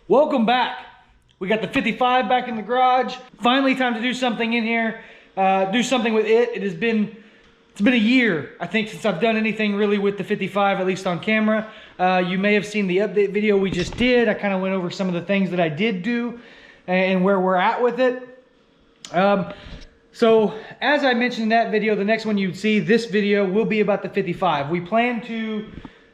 Welcome back. We got the 55 back in the garage. Finally time to do something in here, do something with it. It's been a year, I think, since I've done anything really with the 55, at least on camera. You may have seen the update video we just did. I kind of went over some of the things that I did do and where we're at with it. So as I mentioned in that video, the next one you'd see, this video will be about the 55. We plan to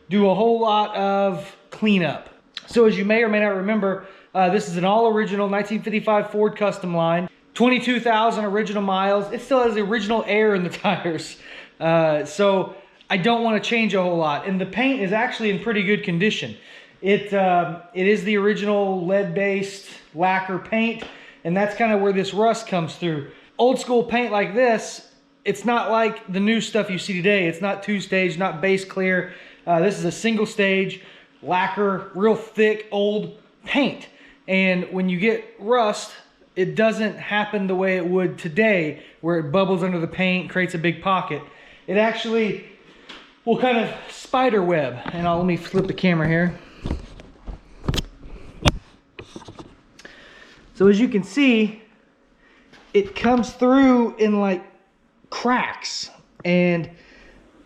do a whole lot of cleanup. So as you may or may not remember, this is an all original 1955 Ford Customline, 22,000 original miles. It still has the original air in the tires. So I don't want to change a whole lot. And the paint is actually in pretty good condition. It is the original lead-based lacquer paint, and that's kind of where this rust comes through. Old school paint like this, it's not like the new stuff you see today. It's not two-stage, not base clear. This is a single stage lacquer, real thick old paint. And when you get rust, it doesn't happen the way it would today, where it bubbles under the paint, creates a big pocket. It actually will kind of spider web. And let me flip the camera here. So as you can see, it comes through in like cracks. And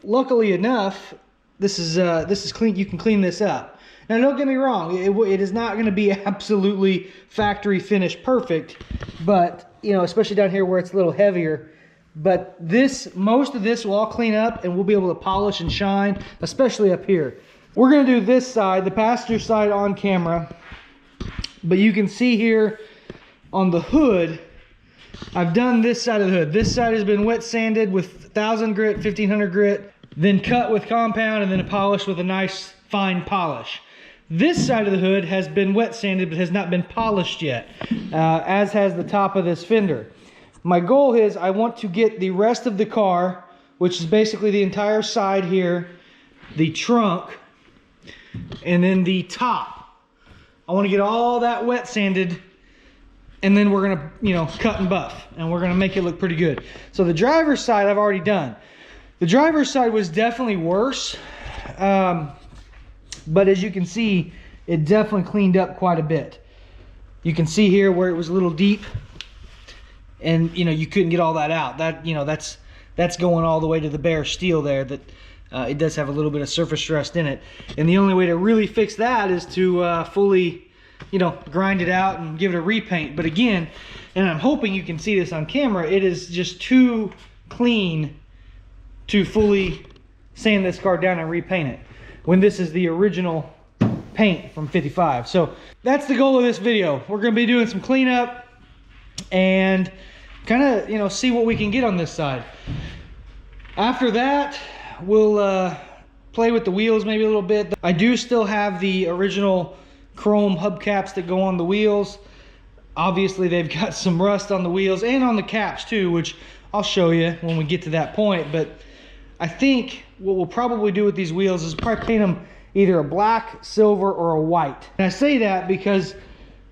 luckily enough, this is clean. You can clean this up. Now don't get me wrong, it is not going to be absolutely factory finish perfect, but you know, especially down here where it's a little heavier. But most of this will all clean up and we'll be able to polish and shine, especially up here. We're going to do this side, the passenger side, on camera. But you can see here on the hood, I've done this side of the hood. This side has been wet sanded with 1000 grit, 1500 grit, then cut with compound, and then polished with a nice fine polish. This side of the hood has been wet sanded but has not been polished yet, as has the top of this fender. My goal is I want to get the rest of the car, which is basically the entire side here, the trunk, and then the top. I want to get all that wet sanded, and then we're gonna, you know, cut and buff, and we're gonna make it look pretty good. So the driver's side I've already done. The driver's side was definitely worse, but as you can see, it definitely cleaned up quite a bit. You can see here where it was a little deep, and you know, you couldn't get all that out. That, you know, that's going all the way to the bare steel there. That it does have a little bit of surface rust in it, and the only way to really fix that is to fully, you know, grind it out and give it a repaint. But again, and I'm hoping you can see this on camera, it is just too clean to fully sand this car down and repaint it, when this is the original paint from 55. So that's the goal of this video. We're going to be doing some cleanup and kind of, you know, see what we can get on this side. After that, we'll play with the wheels maybe a little bit. I do still have the original chrome hubcaps that go on the wheels. Obviously they've got some rust on the wheels and on the caps too, which I'll show you when we get to that point. But I think what we'll probably do with these wheels is probably paint them either a black, silver, or a white. And I say that because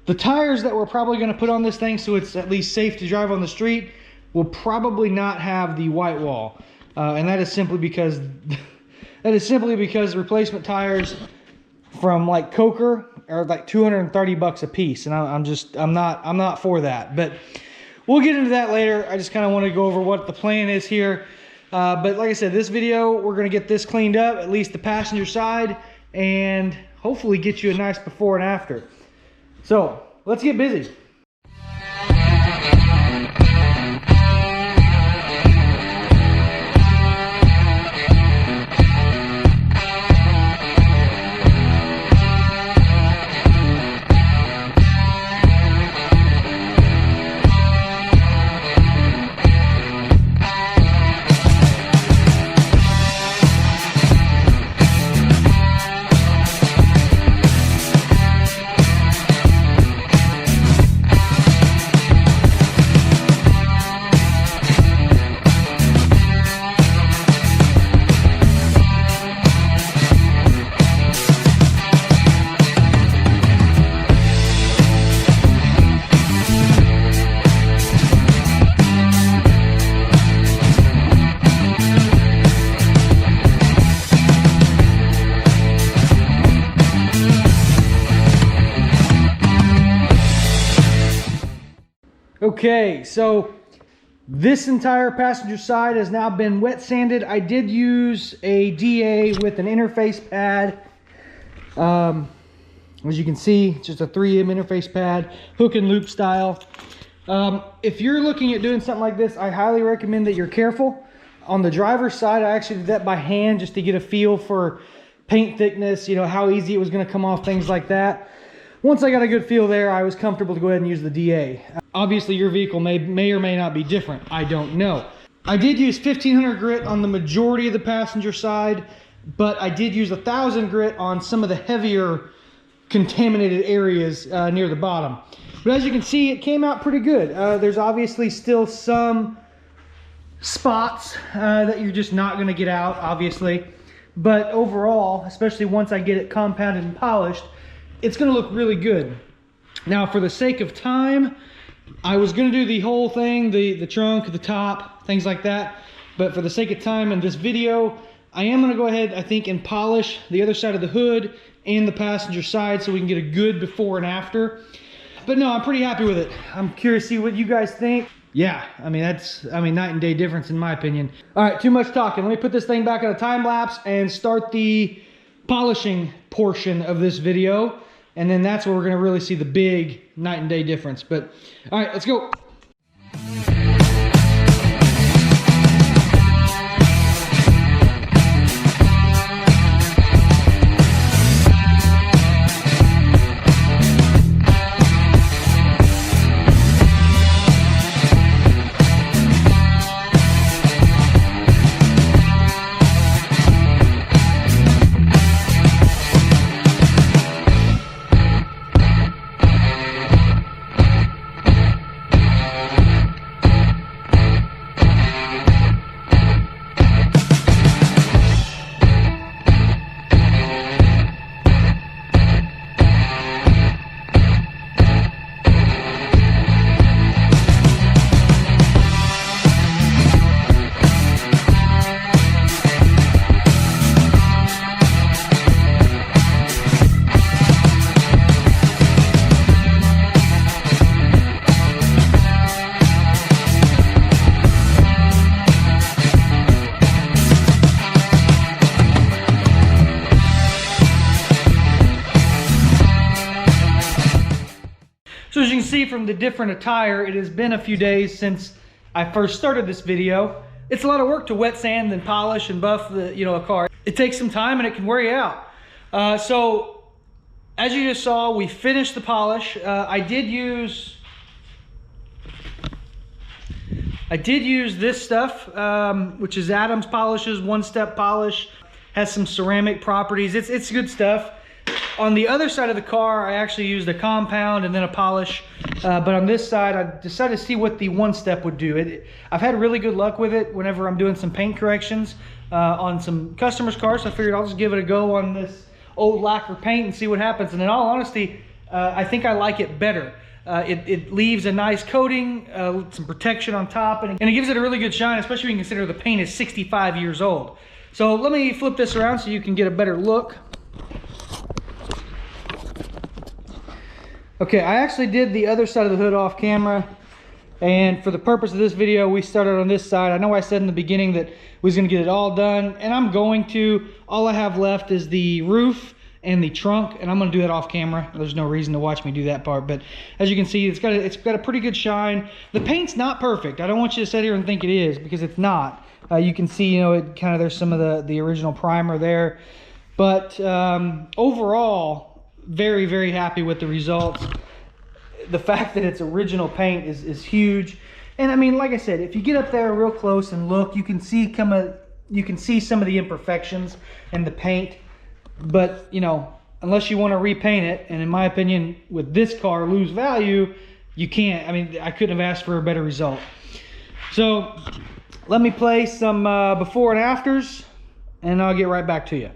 the tires that we're probably going to put on this thing, so it's at least safe to drive on the street, will probably not have the white wall. And that is simply because replacement tires from like Coker are like 230 bucks a piece, and I'm not for that. But we'll get into that later. I just kind of want to go over what the plan is here. But like I said, this video, we're going to get this cleaned up, at least the passenger side, and hopefully get you a nice before and after. So let's get busy. Okay, so this entire passenger side has now been wet sanded. I did use a DA with an interface pad. As you can see, just a 3M interface pad, hook and loop style. If you're looking at doing something like this, I highly recommend that you're careful. On the driver's side, I actually did that by hand just to get a feel for paint thickness, you know, how easy it was going to come off, things like that. Once I got a good feel there, I was comfortable to go ahead and use the DA. Obviously, your vehicle may or may not be different. I don't know. I did use 1500 grit on the majority of the passenger side, but I did use 1000 grit on some of the heavier contaminated areas near the bottom. But as you can see, it came out pretty good. There's obviously still some spots that you're just not going to get out, obviously. But overall, especially once I get it compounded and polished, it's going to look really good. Now, for the sake of time, I was going to do the whole thing, the trunk, the top, things like that. But for the sake of time in this video, I am going to go ahead, I think, and polish the other side of the hood and the passenger side so we can get a good before and after. But no, I'm pretty happy with it. I'm curious to see what you guys think. Yeah, I mean, that's night and day difference in my opinion. All right, too much talking. Let me put this thing back on a time lapse and start the polishing portion of this video. And then that's where we're gonna really see the big night and day difference. But all right, let's go. So as you can see from the different attire, it has been a few days since I first started this video. It's a lot of work to wet sand and polish and buff a car. It takes some time and it can wear you out. So as you just saw, we finished the polish. I did use this stuff, which is Adams Polishes, one-step polish. Has some ceramic properties. It's good stuff. On the other side of the car, I actually used a compound and then a polish. But on this side, I decided to see what the one-step would do. I've had really good luck with it whenever I'm doing some paint corrections on some customers' cars. So I figured I'll just give it a go on this old lacquer paint and see what happens. And in all honesty, I think I like it better. It leaves a nice coating, some protection on top, and it gives it a really good shine, especially when you consider the paint is 65 years old. So let me flip this around so you can get a better look. Okay, I actually did the other side of the hood off camera, and for the purpose of this video, we started on this side. I know I said in the beginning that we was going to get it all done, and I'm going to. All I have left is the roof and the trunk, and I'm going to do that off camera. There's no reason to watch me do that part, but as you can see, it's got a pretty good shine. The paint's not perfect. I don't want you to sit here and think it is, because it's not. You can see, it kind of, there's some of the original primer there, but overall, very, very happy with the results. The fact that it's original paint is huge. And I mean, like I said, if you get up there real close and look, you can see some of the imperfections in the paint. But unless you want to repaint it, and in my opinion, with this car, lose value, you can't. I mean, I couldn't have asked for a better result. So let me play some before and afters, and I'll get right back to you.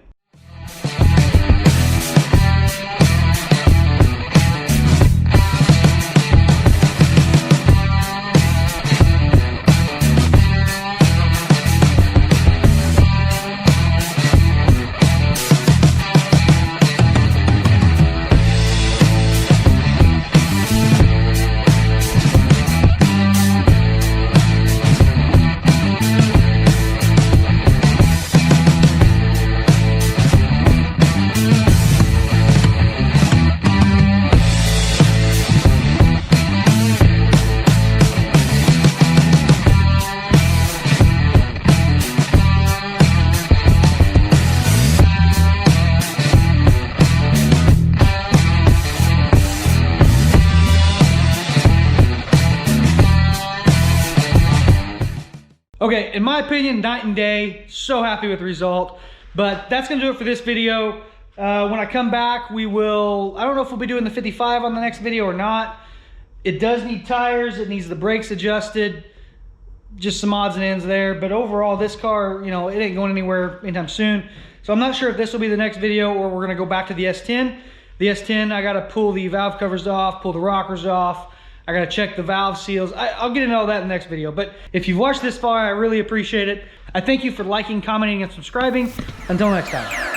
Okay, in my opinion, night and day. So happy with the result. But that's gonna do it for this video. When I come back, we will, I don't know if we'll be doing the 55 on the next video or not. It does need tires, it needs the brakes adjusted, just some odds and ends there. But overall, this car, you know, it ain't going anywhere anytime soon. So I'm not sure if this will be the next video or we're gonna go back to the S10. The S10, I gotta pull the valve covers off, pull the rockers off. I gotta check the valve seals. I'll get into all that in the next video. But if you've watched this far, I really appreciate it. I thank you for liking, commenting, and subscribing. Until next time.